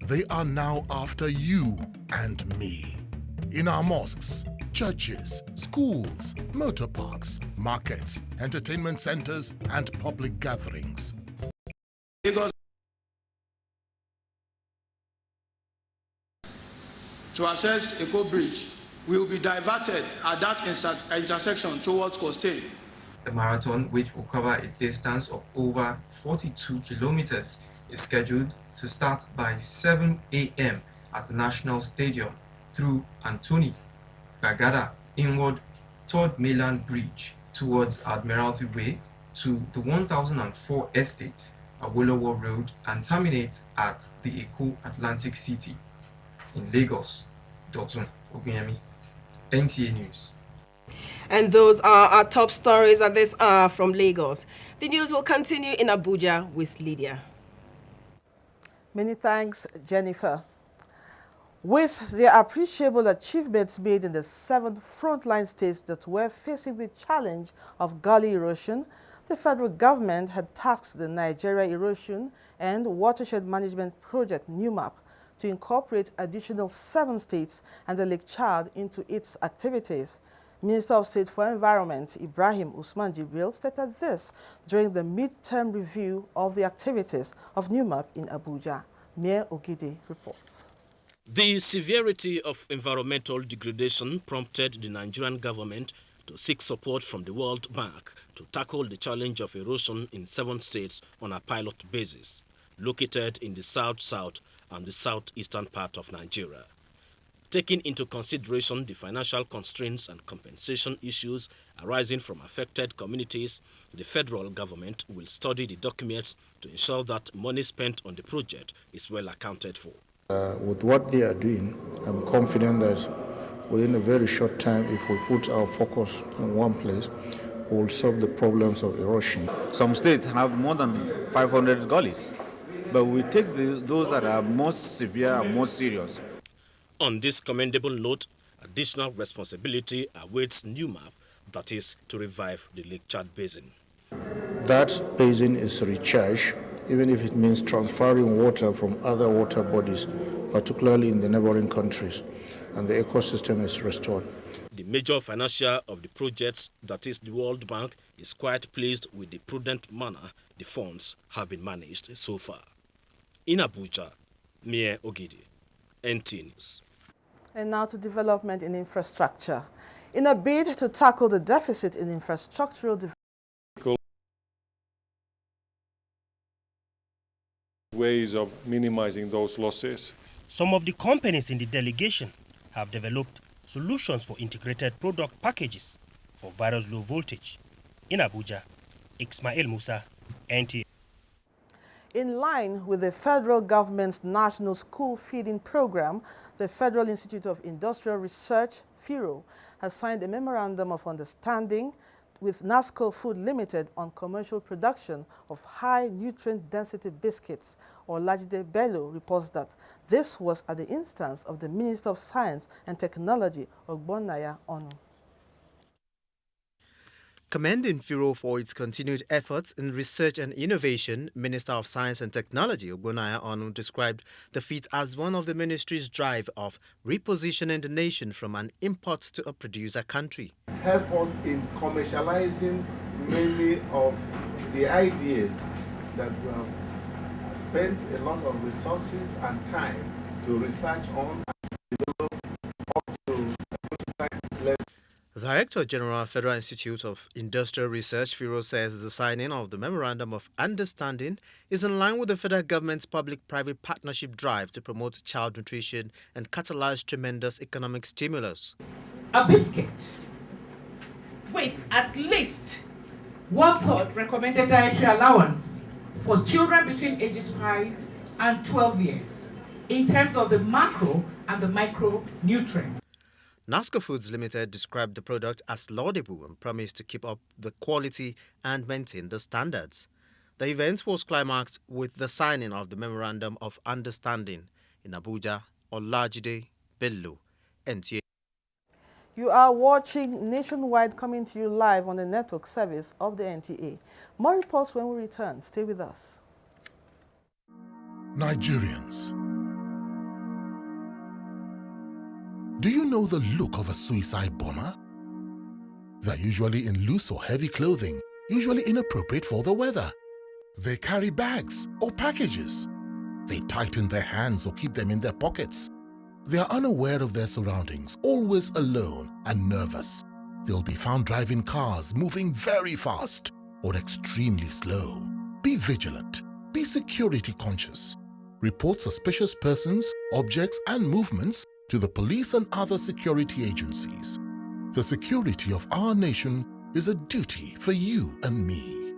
They are now after you and me. In our mosques, churches, schools, motor parks, markets, entertainment centers, and public gatherings. Lagos. To access Eko Bridge will be diverted at that intersection towards Kosei. The marathon, which will cover a distance of over 42 kilometers, is scheduled to start by 7 a.m. at the National Stadium through Anthony Bagada inward toward Mainland Bridge towards Admiralty Way to the 1004 Estates, Awolowo Road, and terminate at the Eko Atlantic City. In Lagos, Dotun Ogunyemi, NTA News. And those are our top stories at this hour from Lagos. The news will continue in Abuja with Lydia. Many thanks, Jennifer. With the appreciable achievements made in the 7 frontline states that were facing the challenge of gully erosion, the federal government had tasked the Nigeria Erosion and Watershed Management Project (NUMAP) to incorporate additional 7 states and the Lake Chad into its activities. Minister of State for Environment Ibrahim Usman Jibril stated this during the mid-term review of the activities of NUMAP in Abuja. Mayor Ogide reports. The severity of environmental degradation prompted the Nigerian government to seek support from the World Bank to tackle the challenge of erosion in 7 states on a pilot basis, located in the south-south and the southeastern part of Nigeria. Taking into consideration the financial constraints and compensation issues arising from affected communities, the federal government will study the documents to ensure that money spent on the project is well accounted for. With what they are doing, I'm confident that within a very short time, if we put our focus in one place, we will solve the problems of erosion. Some states have more than 500 gullies, but we take those that are most severe and most serious. On this commendable note, additional responsibility awaits NUMAP, that is, to revive the Lake Chad Basin. That basin is recharged, even if it means transferring water from other water bodies, particularly in the neighboring countries, and the ecosystem is restored. The major financier of the projects, that is the World Bank, is quite pleased with the prudent manner the funds have been managed so far. In Abuja, Mayor Ogide, NT News. And now to development in infrastructure. In a bid to tackle the deficit in infrastructural development, ways of minimizing those losses. Some of the companies in the delegation have developed solutions for integrated product packages for various low voltage. In Abuja, Ismail Musa, NTA. in line with the federal government's National School Feeding Program, the Federal Institute of Industrial Research, FIRO, has signed a memorandum of understanding with NASCO Food Limited on commercial production of high nutrient density biscuits. Olajide Bello reports that this was at the instance of the Minister of Science and Technology, Ogbonnaya Onu. Commending FIRO for its continued efforts in research and innovation, Minister of Science and Technology Ogbonnaya Onu described the feat as one of the ministry's drive of repositioning the nation from an import to a producer country. Help us in commercializing many of the ideas that we have spent a lot of resources and time to research on and develop up to a prototype level. Director General, Federal Institute of Industrial Research, FIRO, says the signing of the Memorandum of Understanding is in line with the federal government's public-private partnership drive to promote child nutrition and catalyze tremendous economic stimulus. A biscuit with at least 1/3 recommended dietary allowance for children between ages 5 and 12 years in terms of the macro and the micronutrient. NASCO Foods Limited described the product as laudable and promised to keep up the quality and maintain the standards. The event was climaxed with the signing of the Memorandum of Understanding in Abuja. Olajide Bello, NTA. You are watching Nationwide, coming to you live on the network service of the NTA. More reports when we return. Stay with us. Nigerians, Do you know the look of a suicide bomber? They're usually in loose or heavy clothing, usually inappropriate for the weather. They carry bags or packages. They tighten their hands or keep them in their pockets. They are unaware of their surroundings, always alone and nervous. They'll be found driving cars, moving very fast or extremely slow. Be vigilant. Be security conscious. Report suspicious persons, objects, and movements to the police and other security agencies. The security of our nation is a duty for you and me.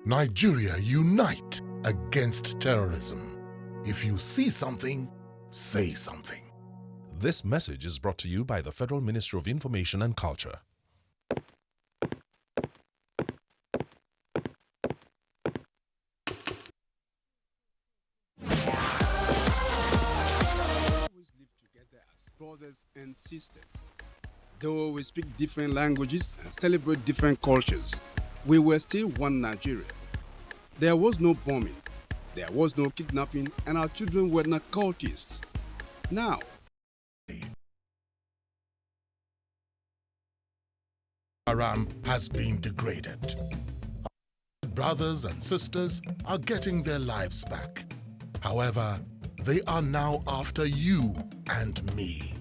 Nigeria, unite against terrorism. If you see something, say something. This message is brought to you by the Federal Ministry of Information and Culture. Brothers and sisters. Though we speak different languages and celebrate different cultures, we were still one Nigeria. There was no bombing, there was no kidnapping, and our children were not cultists. Now, Haram has been degraded. Our brothers and sisters are getting their lives back. However, they are now after you and me.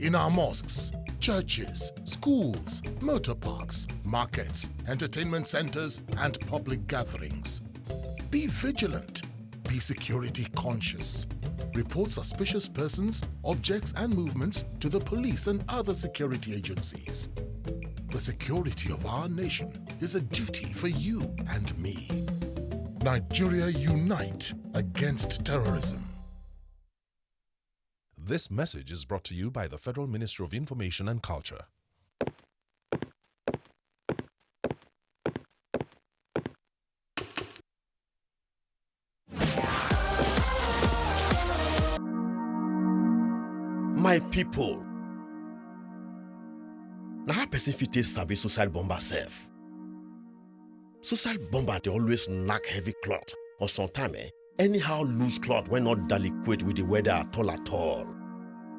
In our mosques, churches, schools, motor parks, markets, entertainment centers, and public gatherings. Be vigilant. Be security conscious. Report suspicious persons, objects, and movements to the police and other security agencies. The security of our nation is a duty for you and me. Nigeria, unite against terrorism. This message is brought to you by the Federal Ministry of Information and Culture. My people, now how person fit take sabi suicide bomber self? Suicide bomber they always knack heavy cloth or sometimes anyhow loose cloth when not delicate with the weather at all.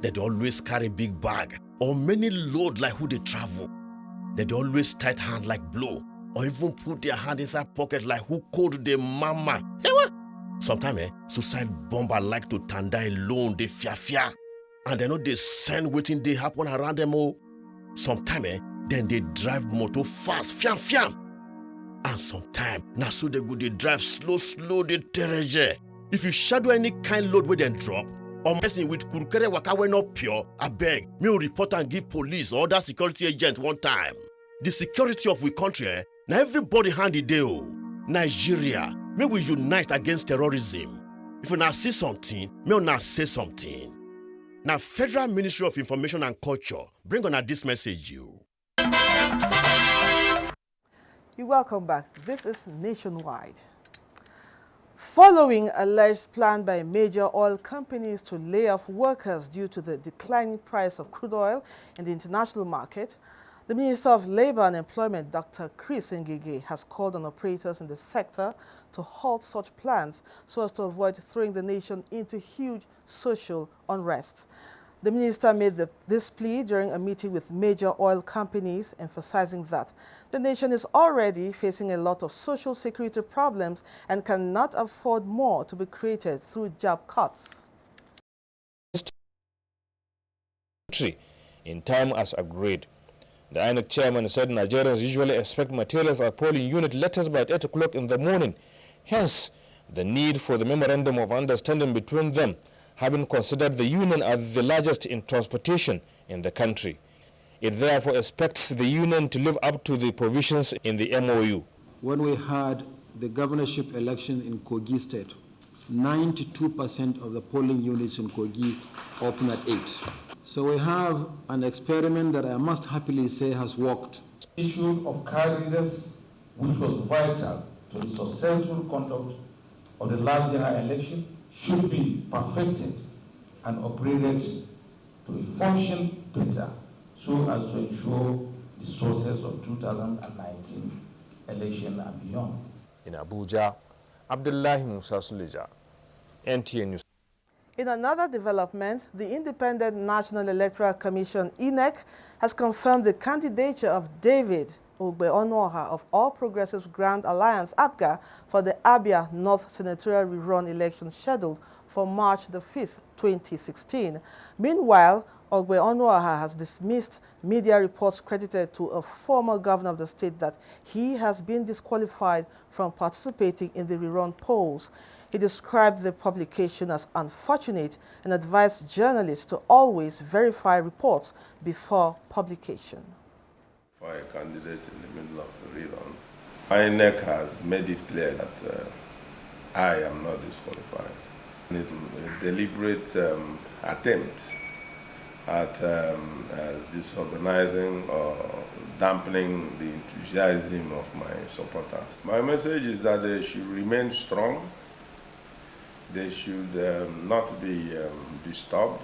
They always carry big bag or many load like who they travel. They always tight hand like blow or even put their hand inside pocket like who called the mama. Sometimes suicide bomber like to tanda alone they fear and they know they send waiting they happen around them all. Sometimes then they drive motor fast fiam. And sometimes now so they go they drive slow they terrage. If you shadow any kind load where they drop or messing with kurukere waka when not pure, I beg, me will report and give police or other security agent one time. The security of we country, now everybody handy deal. Nigeria, may we unite against terrorism. If you now see something, may you now say something. Now Federal Ministry of Information and Culture, bring on this message you. You're welcome back. This is Nationwide. Following alleged plan by major oil companies to lay off workers due to the declining price of crude oil in the international market, the Minister of Labor and Employment, Dr. Chris Ngige, has called on operators in the sector to halt such plans so as to avoid throwing the nation into huge social unrest. The minister made this plea during a meeting with major oil companies, emphasizing that the nation is already facing a lot of social security problems and cannot afford more to be created through job cuts. In time as agreed. The INEC chairman said Nigerians usually expect materials at polling unit letters by 8 o'clock in the morning. Hence, the need for the memorandum of understanding between them, having considered the union as the largest in transportation in the country. It therefore expects the union to live up to the provisions in the MOU. When we had the governorship election in Kogi State, 92% of the polling units in Kogi open at 8. So we have an experiment that I must happily say has worked. The issue of car readers, which was vital to the successful conduct of the last general election, should be perfected and upgraded to a function better so as to ensure the success of 2019 election and beyond. In Abuja, Abdullahi Musa Suleja, NTN News. In another development, the Independent National Electoral Commission, INEC, has confirmed the candidature of David Ogbe-Onuoha of All Progressives Grand Alliance, APGA, for the Abia North Senatorial Rerun election scheduled for March the 5th, 2016. Meanwhile, Ogbe-Onuoha has dismissed media reports credited to a former governor of the state that he has been disqualified from participating in the rerun polls. He described the publication as unfortunate and advised journalists to always verify reports before publication. For a candidate in the middle of the rerun, INEC has made it clear that I am not disqualified. It's a deliberate attempt at disorganizing or dampening the enthusiasm of my supporters. My message is that they should remain strong. They should not be disturbed.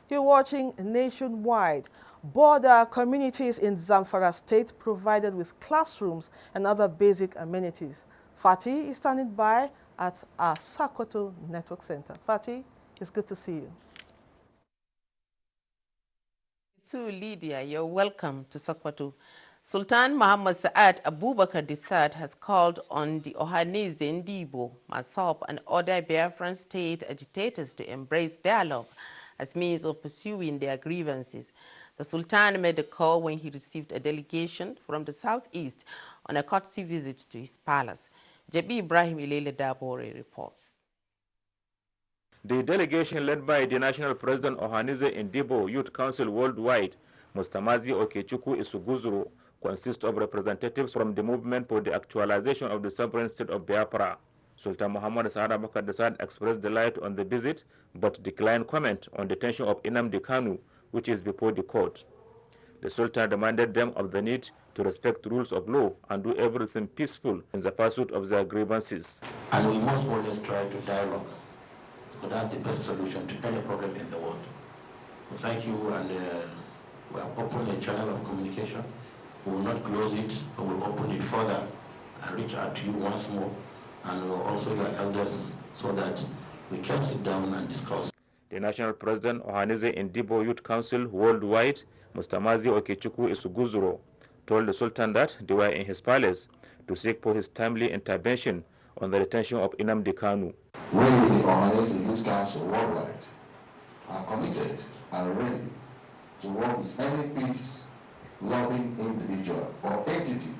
You're watching Nationwide. Border communities in Zamfara State provided with classrooms and other basic amenities. Fatih is standing by at our Sokoto Network Center. Fatih, it's good to see you. To Lydia, you're welcome to Sokoto. Sultan Muhammad Saad Abubakar III has called on the Ohanese Ndibo, Masop, and other Biafran state agitators to embrace dialogue as means of pursuing their grievances. The Sultan made the call when he received a delegation from the southeast on a courtesy visit to his palace. Jabi Ibrahim Ilele Dabore reports. The delegation led by the National President Ohaneze Ndibo Youth Council Worldwide, Mustamazi Okechukwu Isuguzuru, consists of representatives from the movement for the actualization of the sovereign state of Biafra. Sultan Muhammad Saad Abubakar II expressed delight on the visit, but declined comment on the detention of Nnamdi Kanu, which is before the court. The Sultan reminded them of the need to respect rules of law and do everything peaceful in the pursuit of their grievances. And we must always try to dialogue, because that's the best solution to any problem in the world. Well, thank you, and we have opened a channel of communication. We will not close it, but we'll open it further and reach out to you once more, and we'll also your elders, so that we can sit down and discuss. The National President Ohaneze Ndibo Youth Council Worldwide, Mustamazi Okechukwu Isuguzuro, told the Sultan that they were in his palace to seek for his timely intervention on the detention of Nnamdi Kanu. We, the Ohanese Youth Council Worldwide, are committed and ready to work with any peace-loving individual or entity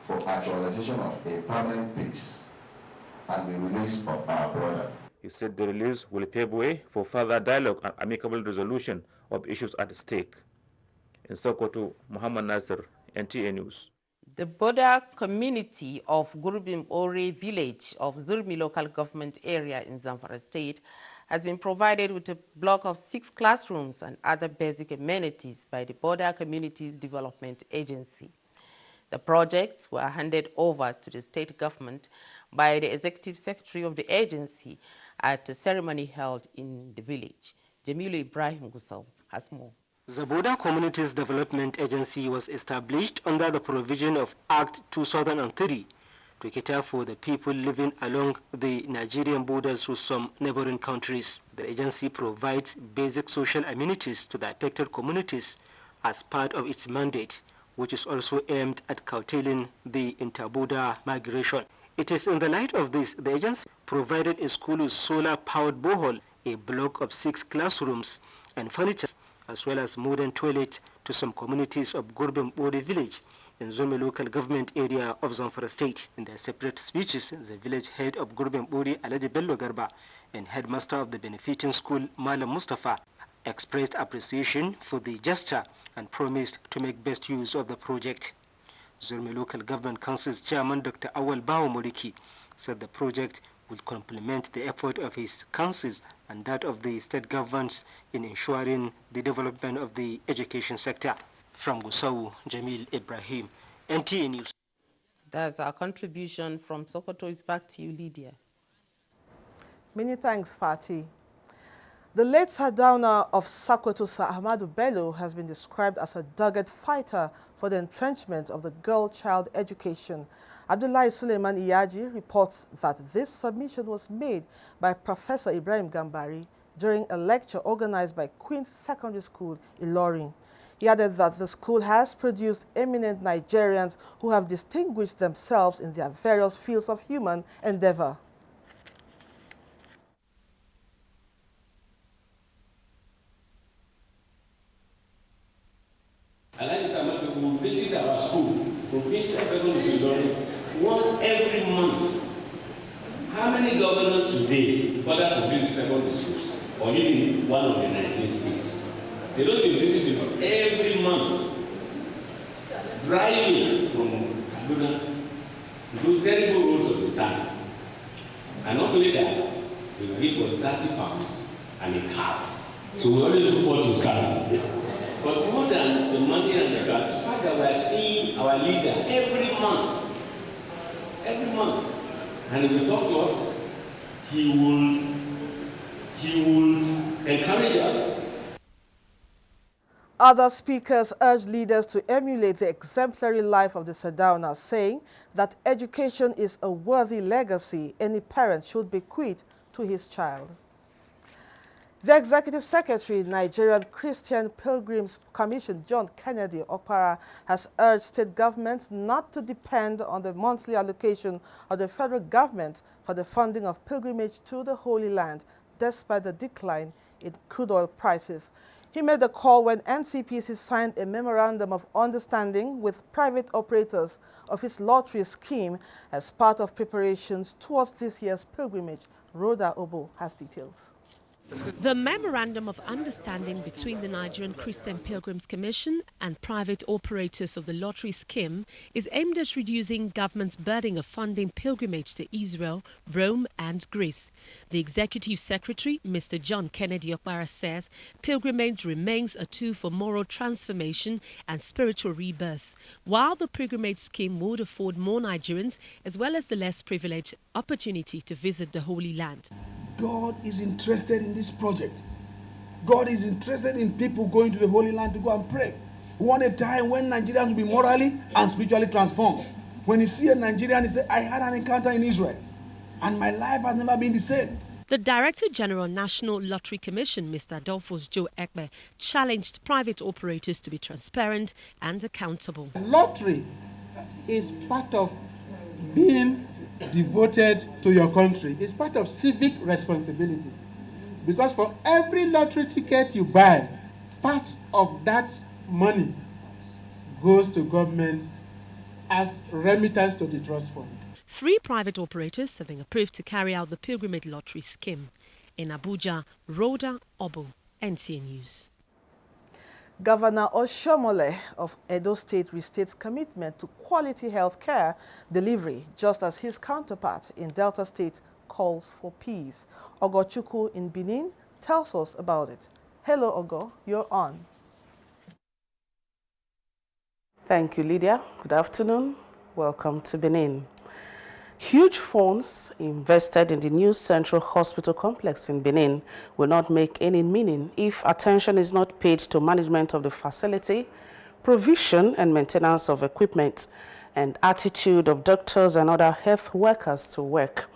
for actualization of a permanent peace and the release of our brother. He said the release will pave way for further dialogue and amicable resolution of issues at stake. In Sokoto, Muhammad Nasir, NTA News. The border community of Gurbim Ore village of Zurmi local government area in Zamfara state has been provided with a block of 6 classrooms and other basic amenities by the Border Communities Development Agency. The projects were handed over to the state government by the executive secretary of the agency at a ceremony held in the village. Jamilu Ibrahim Gusau has more. The Border Communities Development Agency was established under the provision of Act 2003 to cater for the people living along the Nigerian borders with some neighboring countries. The agency provides basic social amenities to the affected communities as part of its mandate, which is also aimed at curtailing the inter-border migration. It is in the light of this, the agency provided a school with solar-powered borehole, a block of 6 classrooms and furniture, as well as modern toilets to some communities of Gurbim Ore village in Zome local government area of Zamfara state. In their separate speeches, the village head of Gurbim Ore, Alaji Bello Garba, and headmaster of the benefiting school, Malam Mustafa, expressed appreciation for the gesture and promised to make best use of the project. Zurmi Local Government Council's chairman, Dr. Awal Bao Moriki, said the project will complement the effort of his councils and that of the state governments in ensuring the development of the education sector. From Gusau, Jamil Ibrahim, NTA News. That's our contribution from Sokoto. It's back to you, Lydia. Many thanks, Fatih. The late Sardauna of Sokoto, Sir Ahmadu Bello, has been described as a dogged fighter for the entrenchment of the girl-child education. Abdullahi Suleiman Iyaji reports that this submission was made by Professor Ibrahim Gambari during a lecture organized by Queen's Secondary School, Ilorin. He added that the school has produced eminent Nigerians who have distinguished themselves in their various fields of human endeavor. Will visit our school, provincial secondary school, once every month. How many governors today bother to visit secondary schools or even one of the 19 states? They don't be visiting every month. Driving from Abuja to those terrible roads of the town. And not only that, they will give us 30 pounds and a cab. So we always look forward to Saturday. But more than the money and the cab, the fact that we are seeing our leader every month, and if he talk to us, he will encourage us. Other speakers urged leaders to emulate the exemplary life of the Sardauna, saying that education is a worthy legacy any parent should bequeath to his child. The Executive Secretary, Nigerian Christian Pilgrims Commission, John Kennedy Okpara, has urged state governments not to depend on the monthly allocation of the federal government for the funding of pilgrimage to the Holy Land, despite the decline in crude oil prices. He made the call when NCPC signed a memorandum of understanding with private operators of its lottery scheme as part of preparations towards this year's pilgrimage. Rhoda Obo has details. The Memorandum of Understanding between the Nigerian Christian Pilgrims Commission and private operators of the lottery scheme is aimed at reducing government's burden of funding pilgrimage to Israel, Rome and Greece. The Executive Secretary, Mr. John Kennedy Okpara, says pilgrimage remains a tool for moral transformation and spiritual rebirth, while the pilgrimage scheme would afford more Nigerians, as well as the less privileged, opportunity to visit the Holy Land. God is interested in this project. God is interested in people going to the Holy Land to go and pray. We want a time when Nigerians will be morally and spiritually transformed. When you see a Nigerian, he says, I had an encounter in Israel, and my life has never been the same. The Director General National Lottery Commission, Mr. Adolphus Joe Ekpe, challenged private operators to be transparent and accountable. Lottery is part of being devoted to your country. It's part of civic responsibility, because for every lottery ticket you buy, part of that money goes to government as remittance to the trust fund. 3 private operators have been approved to carry out the pilgrimage lottery scheme. In Abuja, Rhoda Obo, NTA News. Governor Oshomole of Edo State restates commitment to quality health care delivery, just as his counterpart in Delta State calls for peace. Ogochukwu in Benin tells us about it. Hello, Ogo, you're on. Thank you, Lydia. Good afternoon. Welcome to Benin. Huge funds invested in the new Central Hospital complex in Benin will not make any meaning if attention is not paid to management of the facility, provision and maintenance of equipment, and attitude of doctors and other health workers to work.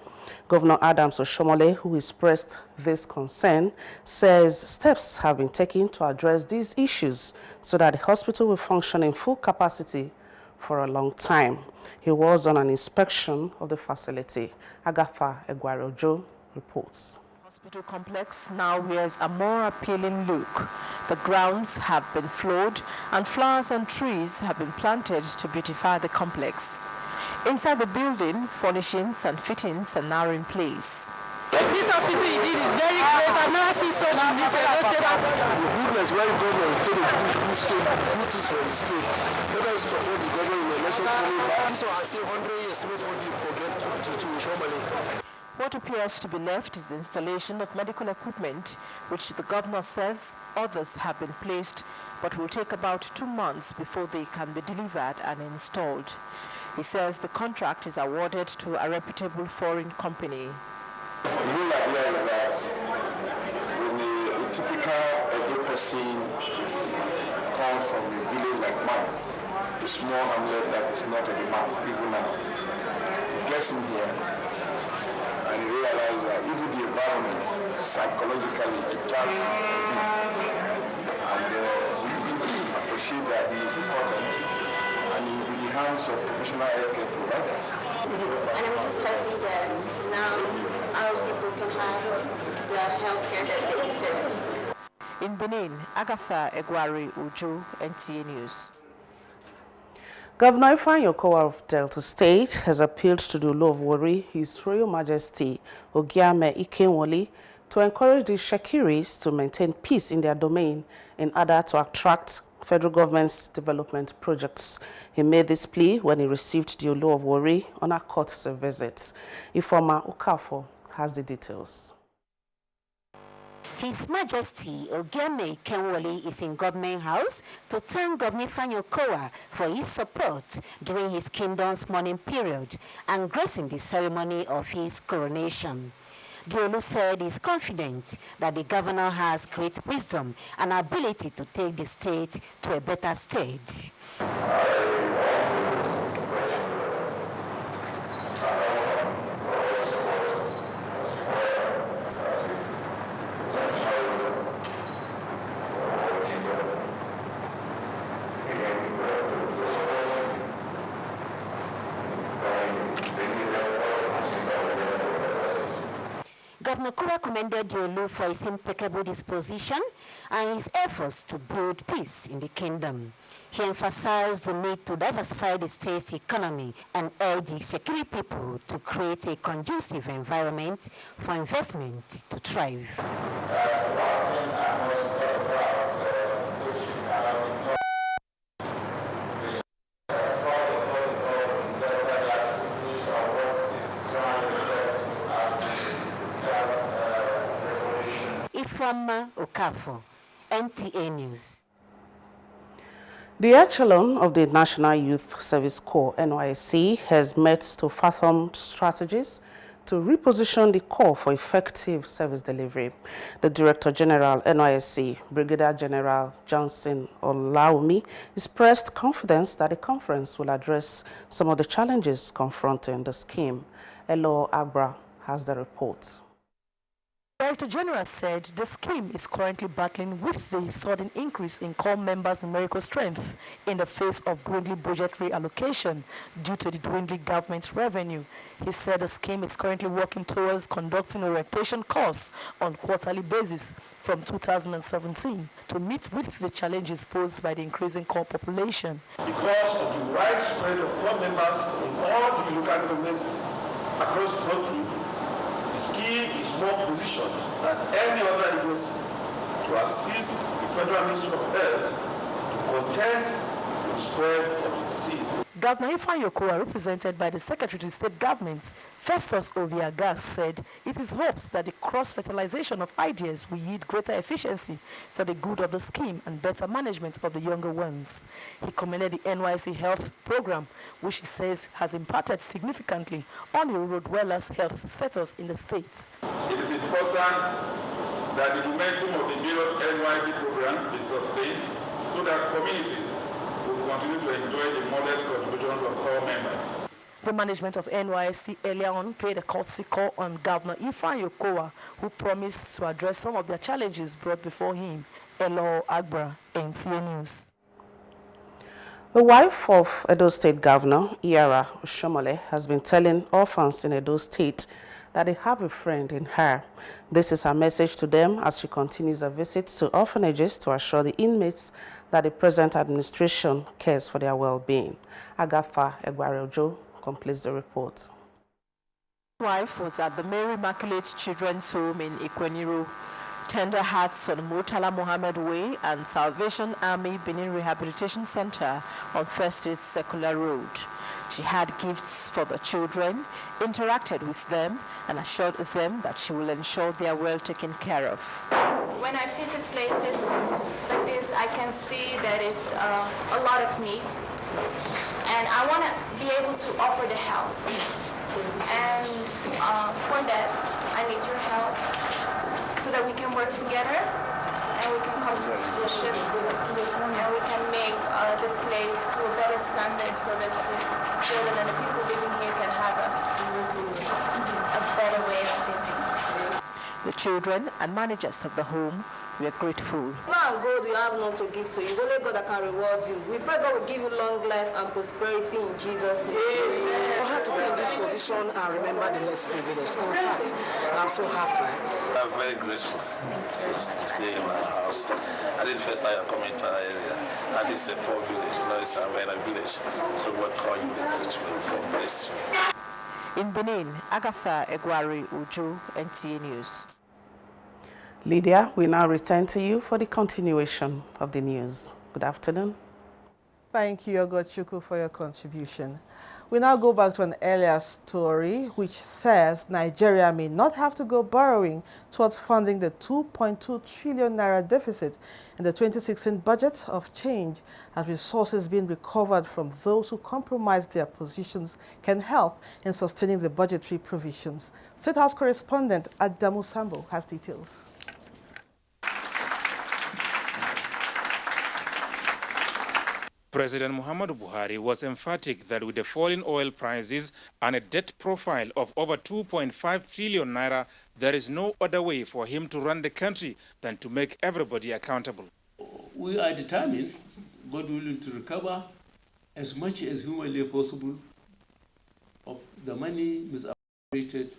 Governor Adams Oshomole, who expressed this concern, says steps have been taken to address these issues so that the hospital will function in full capacity for a long time. He was on an inspection of the facility. Agatha Egwarojo reports. The hospital complex now wears a more appealing look. The grounds have been floored and flowers and trees have been planted to beautify the complex. Inside the building, furnishings and fittings are now in place. This hospital you did is very great. I've never seen such in this state. The goodness very good to do this for the state. Let us support the government in the election coming back. So I say 100 years before you forget to Shomali. What appears to be left is the installation of medical equipment, which the governor says others have been placed, but will take about 2 months before they can be delivered and installed. He says the contract is awarded to a reputable foreign company. The rule idea is that when a typical Edo person comes from a village like mine, a small hamlet that is not on the map, even now, gets him here, and he realizes that even the environment, psychologically, it can be. And we appreciate that he is important, and he will be the hands of professional healthcare providers. And I'm just happy that now our people can have the healthcare that they deserve. In Benin, Agatha Egwari Uju, NTA News. Governor Ifeanyi Okowa of Delta State has appealed to the Olu of Warri, His Royal Majesty Ogiame Ikenwoli, to encourage the Shekiris to maintain peace in their domain in order to attract federal government's development projects. He made this plea when he received the Olu of Warri on a courtesy visit. Ifeoma Okafor has the details. His Majesty Ogiame Ikenwoli is in Government House to thank Governor Ifeanyi Okowa for his support during his kingdom's mourning period and gracing the ceremony of his coronation. The Olu said he is confident that the governor has great wisdom and ability to take the state to a better state. Governor Okowa commended the Olu for his impeccable disposition and his efforts to build peace in the kingdom. He emphasized the need to diversify the state's economy and urged the Shekiri people to create a conducive environment for investment to thrive. Ifeoma Okafor, NTA News. The echelon of the National Youth Service Corps, NYSC, has met to fathom strategies to reposition the Corps for effective service delivery. The Director General, NYSC, Brigadier General Johnson Olaumi, expressed confidence that the conference will address some of the challenges confronting the scheme. Elo Agbra has the report. The Director General said the scheme is currently battling with the sudden increase in corps members' numerical strength in the face of dwindling budgetary allocation due to the dwindling government revenue. He said the scheme is currently working towards conducting orientation course on quarterly basis from 2017 to meet with the challenges posed by the increasing corps population. Because of the widespread of corps members in all the local governments across the country, the scheme is more positioned than any other agency to assist the Federal Ministry of Health to contend with the spread of the disease. Governor Ifeanyi Okowa, represented by the Secretary to State Governments, Festus Oviagas, said it is hoped that the cross-fertilization of ideas will yield greater efficiency for the good of the scheme and better management of the younger ones. He commended the NYC Health Program, which he says has impacted significantly on the rural dwellers' health status in the states. It is important that the momentum of the various NYC programs be sustained so that communities will continue to enjoy the modest contributions of corps members. The management of NYSC earlier on paid a courtesy call on Governor Ifeanyi Okowa, who promised to address some of the challenges brought before him. Elo Agbra, NTA News. The wife of Edo State Governor Iyara Oshomole has been telling orphans in Edo State that they have a friend in her. This is her message to them as she continues her visits to orphanages to assure the inmates that the present administration cares for their well-being. Agatha Egwari completes the report. His wife was at the Mary Immaculate Children's Home in Ikweniro, Tender Hearts on Murtala Mohammed Way, and Salvation Army Benin Rehabilitation Center on First State Secular Road. She had gifts for the children, interacted with them, and assured them that she will ensure they are well taken care of. When I visit places like this, I can see that it's a lot of need, and I want to be able to offer the help. And for that, I need your help so that we can work together and we can come to a solution and we can make the place to a better standard so that the children and the people living here can have a a better way of living. The children and managers of the home were grateful. Man, God, you have none to give to you. It's only God that can reward you. We pray God will give you long life and prosperity in Jesus' name. I had to be in this position and remember the less privileged. In fact, I'm so happy. I'm very grateful to stay in my house. I did the first time I'm coming to our area. And it's a poor village, it's a very village. So God call you the grateful. God bless you. In Benin, Agatha Egwari Uju, NTA News. Lydia, we now return to you for the continuation of the news. Good afternoon. Thank you, Ogochukwu, for your contribution. We now go back to an earlier story which says Nigeria may not have to go borrowing towards funding the 2.2 trillion naira deficit in the 2016 budget of change, as resources being recovered from those who compromised their positions can help in sustaining the budgetary provisions. State House correspondent Adamu Sambo has details. President Muhammadu Buhari was emphatic that with the falling oil prices and a debt profile of over 2.5 trillion naira, there is no other way for him to run the country than to make everybody accountable. We are determined, God willing, to recover as much as humanly possible of the money misappropriated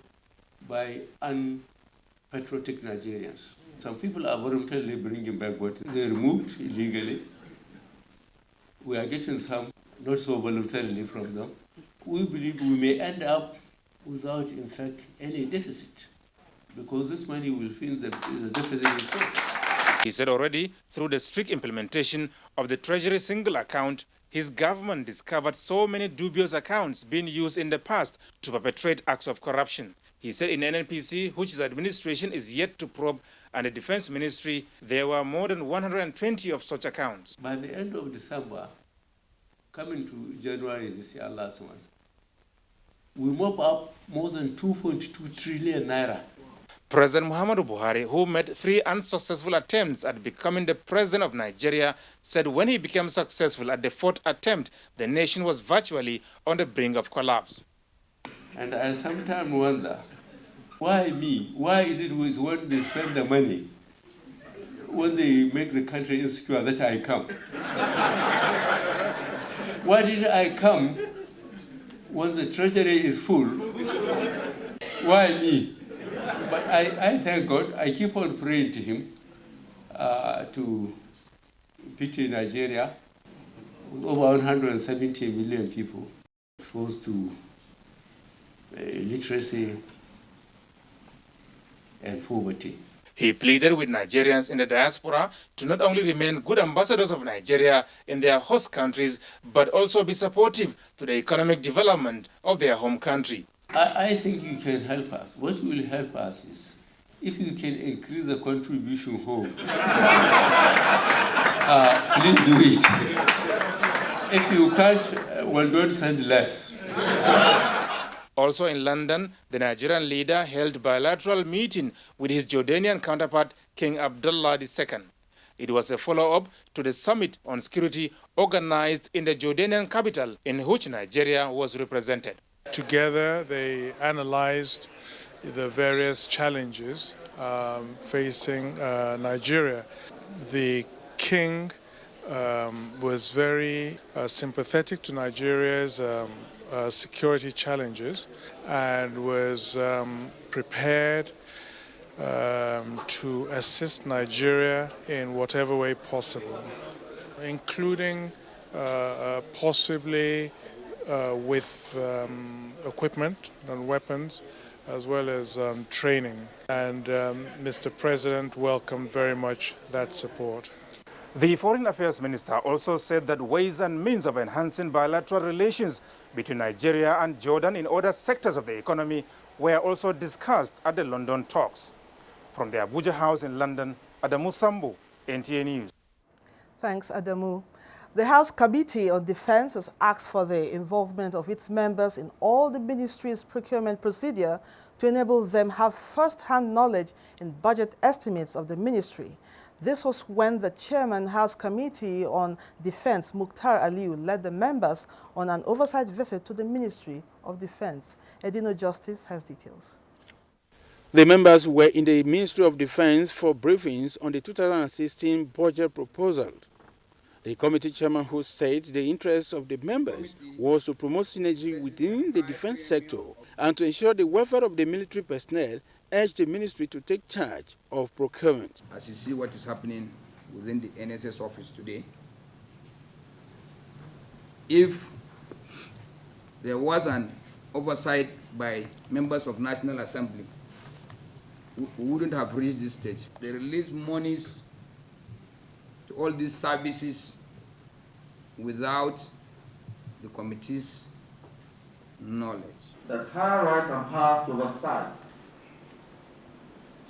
by unpatriotic Nigerians. Some people are voluntarily bringing back what they removed illegally. We are getting some, not so voluntarily, from them. We believe we may end up without, in fact, any deficit, because this money will fill the deficit itself. He said already, through the strict implementation of the Treasury single account, his government discovered so many dubious accounts being used in the past to perpetrate acts of corruption. He said in NNPC, which his administration is yet to probe, and the Defense Ministry, there were more than 120 of such accounts. By the end of December, coming to January this year, last month, we mop up more than 2.2 trillion naira. President Muhammadu Buhari, who made 3 unsuccessful attempts at becoming the president of Nigeria, said when he became successful at the 4th attempt, the nation was virtually on the brink of collapse. And I sometimes wonder, why me? Why is it when they spend the money, when they make the country insecure, that I come? Why did I come when the treasury is full? Why me? But I thank God. I keep on praying to him to pity Nigeria with over 170 million people exposed to illiteracy and poverty. He pleaded with Nigerians in the diaspora to not only remain good ambassadors of Nigeria in their host countries, but also be supportive to the economic development of their home country. I think you can help us. What will help us is if you can increase the contribution home. Please do it. If you can't, well, don't send less. Also in London, the Nigerian leader held bilateral meeting with his Jordanian counterpart, King Abdullah II. It was a follow-up to the summit on security organized in the Jordanian capital, in which Nigeria was represented. Together, they analyzed the various challenges facing Nigeria. The king was very sympathetic to Nigeria's security challenges and was prepared to assist Nigeria in whatever way possible, including possibly with equipment and weapons, as well as training. And Mr. President welcomed very much that support. The Foreign Affairs Minister also said that ways and means of enhancing bilateral relations between Nigeria and Jordan in other sectors of the economy were also discussed at the London talks. From the Abuja House in London, Adamu Sambo, NTA News. Thanks, Adamu. The House Committee on Defense has asked for the involvement of its members in all the ministry's procurement procedure to enable them have first-hand knowledge in budget estimates of the ministry. This was when the Chairman House Committee on Defense, Mukhtar Aliu, led the members on an oversight visit to the Ministry of Defense. Edino Justice has details. The members were in the Ministry of Defense for briefings on the 2016 budget proposal. The committee chairman, who said the interest of the members was to promote synergy within the defense sector and to ensure the welfare of the military personnel, urged the ministry to take charge of procurement. As you see what is happening within the NSS office today, if there was an oversight by members of National Assembly, we wouldn't have reached this stage. They release monies to all these services without the committee's knowledge. That her rights and powers to oversight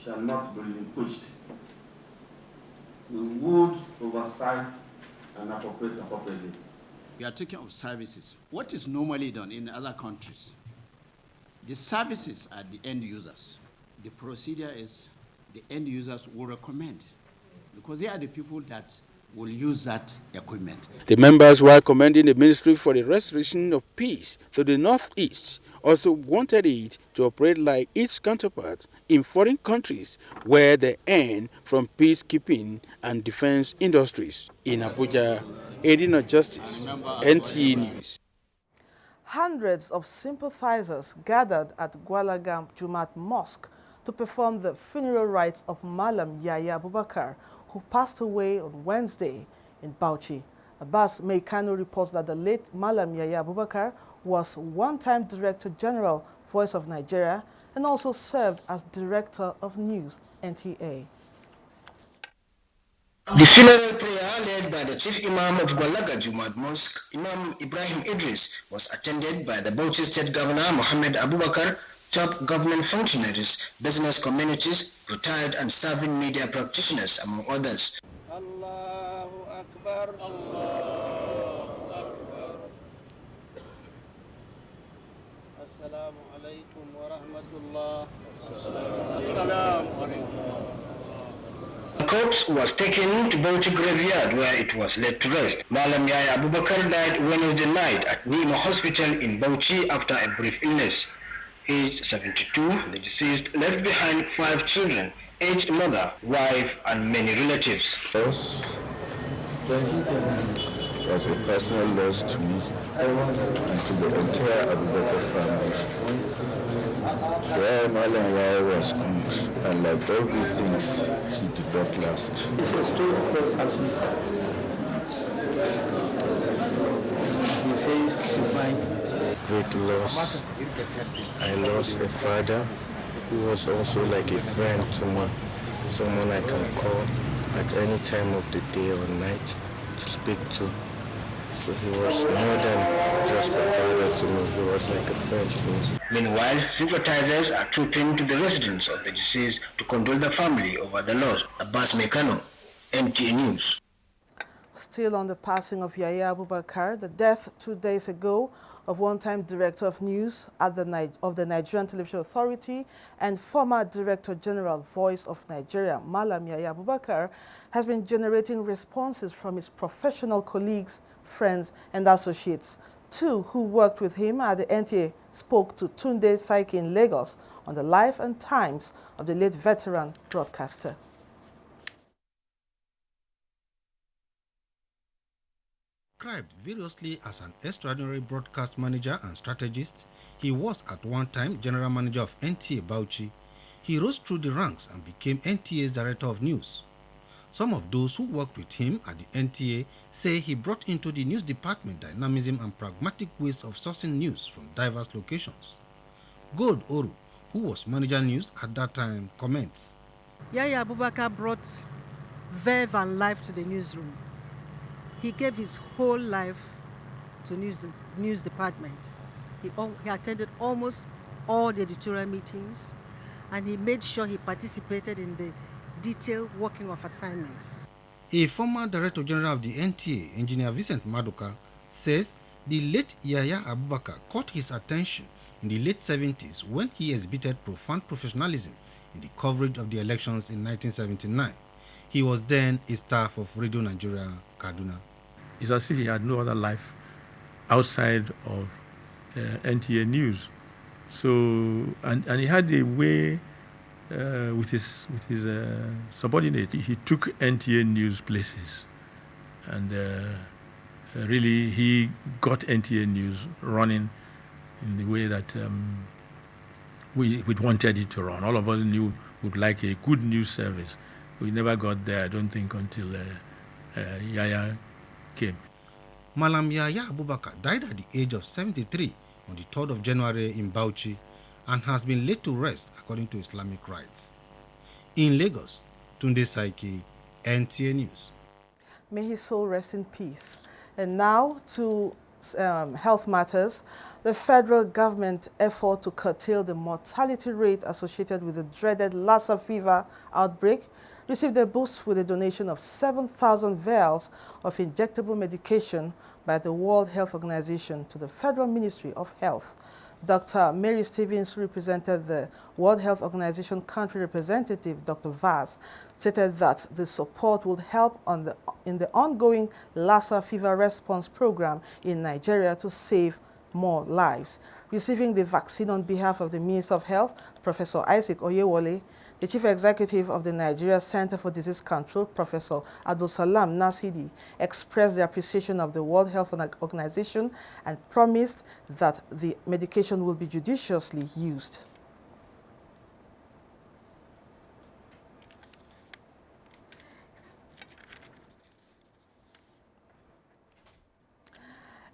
shall not be relinquished. We would oversight and appropriate appropriately. We are talking of services. What is normally done in other countries? The services are the end users. The procedure is the end users will recommend, because they are the people that will use that equipment. The members, while commending the ministry for the restoration of peace to the northeast, also wanted it to operate like its counterparts in foreign countries where they earn from peacekeeping and defense industries. In Abuja, Edino Justice, NTA News. Hundreds of sympathizers gathered at Gwalaga Jumat Mosque to perform the funeral rites of Malam Yaya Abubakar, who passed away on Wednesday in Bauchi. Abbas Meikano reports that the late Malam Yaya Abubakar was one-time Director General, Voice of Nigeria, and also served as Director of News, NTA. The funeral prayer led by the Chief Imam of Gwalaga Jumat Mosque, Imam Ibrahim Idris, was attended by the Bauchi State Governor Mohammed Abubakar, top government functionaries, business communities, retired and serving media practitioners, among others. Allahu Akbar. Allahu Akbar. Assalamu alaikum wa rahmatullah. Assalamu alaikum. The corpse was taken to Bauchi graveyard where it was laid to rest. Malam Yaya Abubakar died Wednesday night at Nima Hospital in Bauchi after a brief illness. Aged 72, the deceased left behind 5 children, aged mother, wife, and many relatives. Loss was a personal loss to me and to the entire Abubakar family. Where Malam Yaya was good, and like all good things, he did not last. It's a story of prophecy. He says she's mine. Great loss. I lost a father who was also like a friend to me, someone I can call at any time of the day or night to speak to. So he was more than just a father to me, he was like a friend to me. Meanwhile, sympathizers are trooping to the residence of the deceased to condole the family over the loss. Abbas Mekano, NTA News. Still on the passing of Yaya Abubakar, the death 2 days ago of one-time Director of News of the Nigerian Television Authority and former Director General, Voice of Nigeria, Malam Yaya Abubakar, has been generating responses from his professional colleagues, friends, and associates. 2 who worked with him at the NTA spoke to Tunde Saiki in Lagos on the life and times of the late veteran broadcaster. Described variously as an extraordinary broadcast manager and strategist, he was at one time general manager of NTA Bauchi. He rose through the ranks and became NTA's director of news. Some of those who worked with him at the NTA say he brought into the news department dynamism and pragmatic ways of sourcing news from diverse locations. Gold Oru, who was manager news at that time, comments. Yaya Abubakar brought verve and life to the newsroom. He gave his whole life to news department. He attended almost all the editorial meetings, and he made sure he participated in the detailed working of assignments. A former Director General of the NTA, Engineer Vincent Maduka, says the late Yaya Abubakar caught his attention in the late 70s when he exhibited profound professionalism in the coverage of the elections in 1979. He was then a staff of Radio Nigeria, Kaduna. It's as if he had no other life outside of NTA News. So, and he had a way with his subordinate. He took NTA News places, and really he got NTA News running in the way that we wanted it to run. All of us knew would like a good news service. We never got there, I don't think, until Yaya came. Malam Yaya Abubakar died at the age of 73 on the 3rd of January in Bauchi and has been laid to rest according to Islamic rites. In Lagos, Tunde Saiki, NTA News. May his soul rest in peace. And now to health matters. The federal government effort to curtail the mortality rate associated with the dreaded Lassa fever outbreak received a boost with a donation of 7,000 vials of injectable medication by the World Health Organization to the Federal Ministry of Health. Dr. Mary Stevens, who represented the World Health Organization country representative, Dr. Vaz, stated that the support would help in the ongoing Lassa fever response program in Nigeria to save more lives. Receiving the vaccine on behalf of the Minister of Health, Professor Isaac Oyewole, the Chief Executive of the Nigeria Center for Disease Control, Professor Abdulsalam Nasidi, expressed the appreciation of the World Health Organization and promised that the medication will be judiciously used.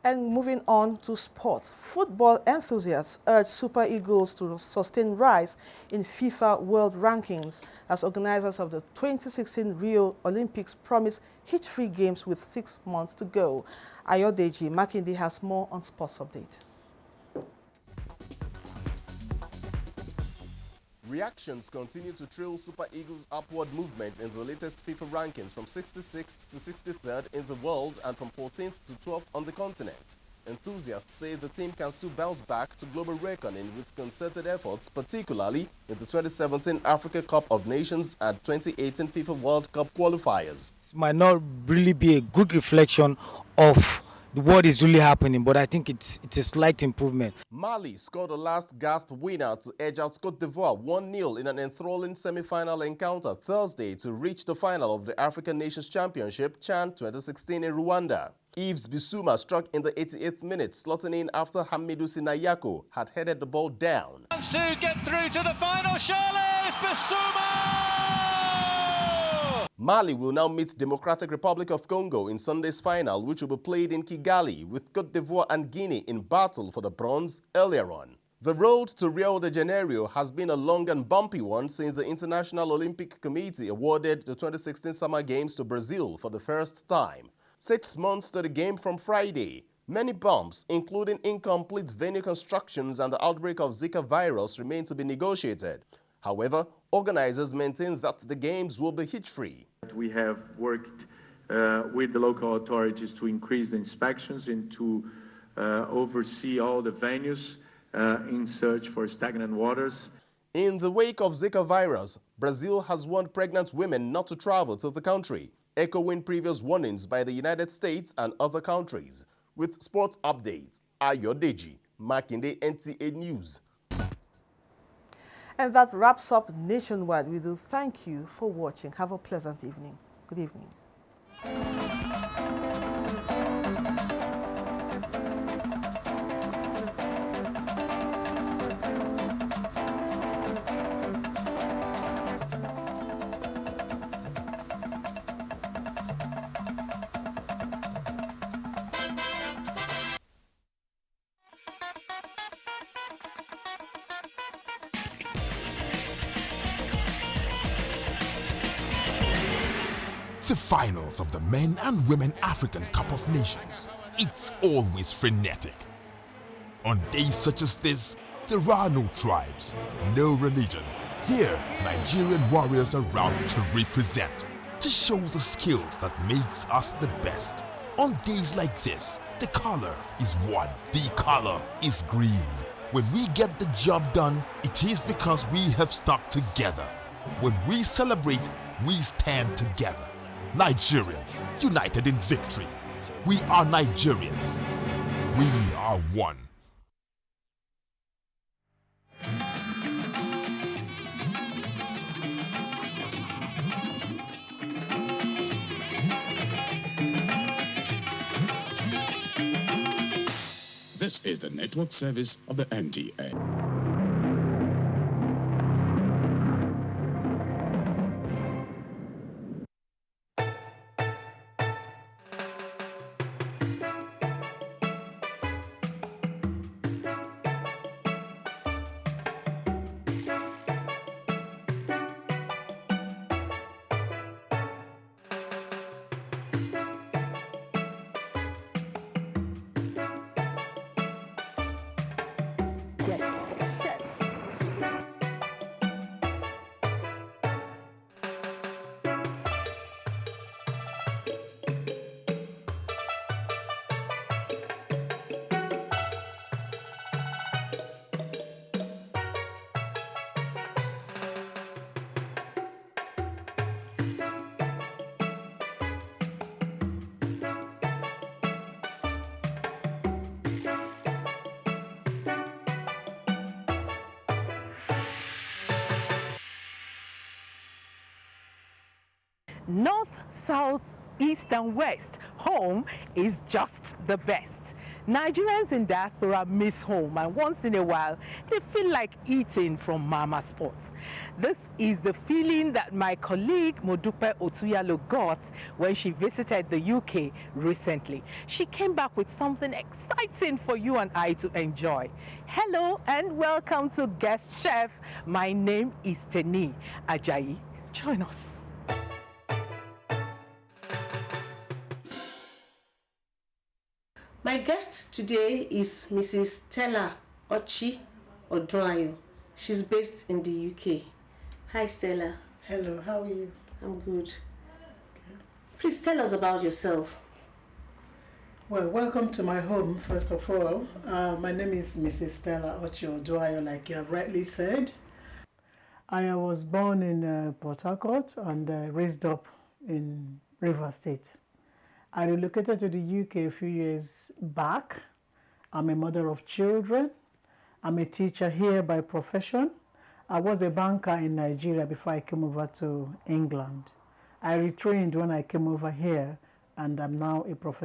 And moving on to sports, football enthusiasts urge Super Eagles to sustain rise in FIFA World Rankings as organizers of the 2016 Rio Olympics promise hitch-free games with 6 months to go. Ayodeji Makinde has more on Sports Update. Reactions continue to trail Super Eagles' upward movement in the latest FIFA rankings from 66th to 63rd in the world and from 14th to 12th on the continent. Enthusiasts say the team can still bounce back to global reckoning with concerted efforts, particularly in the 2017 Africa Cup of Nations and 2018 FIFA World Cup qualifiers. It might not really be a good reflection of what is really happening, but I think it's a slight improvement. Mali scored a last-gasp winner to edge out Cote d'Ivoire 1-0 in an enthralling semi-final encounter Thursday to reach the final of the African Nations Championship CHAN 2016 in Rwanda. Yves Bissouma struck in the 88th minute, slotting in after Hamidou Sinayako had headed the ball down. To get through to the final, Charles Bissouma! Mali will now meet Democratic Republic of Congo in Sunday's final, which will be played in Kigali, with Cote d'Ivoire and Guinea in battle for the bronze earlier on. The road to Rio de Janeiro has been a long and bumpy one since the International Olympic Committee awarded the 2016 Summer Games to Brazil for the first time. 6 months to the game from Friday. Many bumps, including incomplete venue constructions and the outbreak of Zika virus, remain to be negotiated. However, organizers maintain that the games will be hitch-free. We have worked with the local authorities to increase the inspections and to oversee all the venues in search for stagnant waters. In the wake of Zika virus, Brazil has warned pregnant women not to travel to the country, echoing previous warnings by the United States and other countries. With sports updates, Ayodeji Makinde, NTA News. And that wraps up Nationwide. We do thank you for watching. Have a pleasant evening. Good evening. The finals of the Men and Women African Cup of Nations. It's always frenetic. On days such as this, there are no tribes, no religion. Here, Nigerian warriors are out to represent, to show the skills that makes us the best. On days like this, the color is one. The color is green. When we get the job done, it is because we have stuck together. When we celebrate, we stand together. Nigerians, united in victory. We are Nigerians. We are one. This is the network service of the NTA. North, south, east and west, home is just the best. Nigerians in diaspora miss home, and once in a while they feel like eating from Mama Spots. This is the feeling that my colleague Modupe Otuyalo got when she visited the UK recently. She came back with something exciting for you and I to enjoy. Hello and welcome to Guest Chef. My name is Teni Ajayi. Join us. My guest today is Mrs. Stella Ochi Oduayo. She's based in the UK. Hi, Stella. Hello, how are you? I'm good. Please tell us about yourself. Well, welcome to my home, first of all. My name is Mrs. Stella Ochi Oduayo, like you have rightly said. I was born in Port Harcourt and raised up in Rivers State. I relocated to the UK a few years back. I'm a mother of children. I'm a teacher here by profession. I was a banker in Nigeria before I came over to England. I retrained when I came over here, and I'm now a professor.